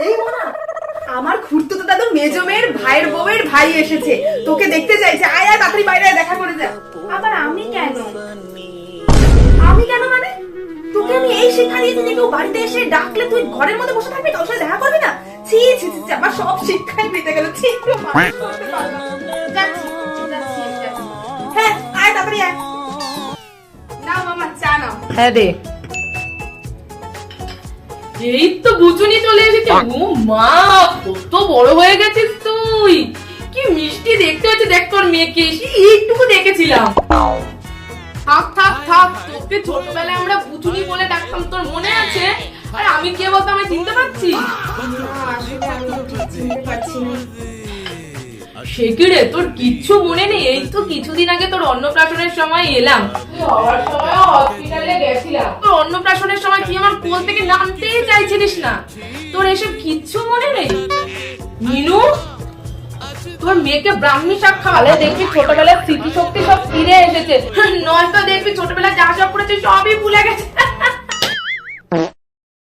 এই মোনা, আমার খুড়তুতো দাদুর মেজো মেয়ের ভাইয়ের বউয়ের ভাই এসেছে, তোকে দেখতে চাইছে। আয় আয় তাড়াতাড়ি বাইরে দেখা করে যা। আবার আমি কেন? আমি কেন মানে? তোকে আমি এই শিক্ষা দিয়েছি যে কেউ বাড়িতে এসে ডাকলে তুই ঘরের মধ্যে বসে থাকবি, কারোর সাথে দেখা করবি না? ছি ছি ছি, আমার সব শিক্ষাই পেতে গেল। ছি, মানুষ করতে পারলাম না। যাচ্ছি, যাচ্ছি, যাচ্ছি। হ্যাঁ আয় তাড়াতাড়ি আয়। নাও মামা চা নাও। হ্যাঁ দে। এই তো বুচুনি চলে এসেছে। ও মা, কত বড় হয়ে গেছিস তুই, কি মিষ্টি দেখতে হচ্ছে। দেখ তোর মেয়েকে এইটুকু দেখেছিলাম। থাক থাক থাক, তোকে ছোটবেলায় আমরা বুচুনি বলে ডাকতাম, তোর মনে আছে? আর আমি কে বলতো, আমি চিনতে পারছি? আসলে আমি ঠিক চিনতে পারছি না। সে কি রে, তোর কিচ্ছু মনে নেই? এই তো কিছুদিন আগে তোর অন্নপ্রাশনের সময় এলাম, হওয়ার সময় হসপিটালে গেছিলাম। তোর অন্নপ্রাশনের সময় তুই আমার কোল থেকে নামতেই চাইছিলিস না। তোর এসব কিচ্ছু মনে নেই? মিনু, তোর মেয়েকে ব্রাহ্মী শাক খাওয়ালে দেখবি ছোটবেলার স্মৃতি শক্তি সব ফিরে এসেছে, নয়তো দেখবি ছোটবেলায় যা সব করেছে সবই ভুলে গেছে।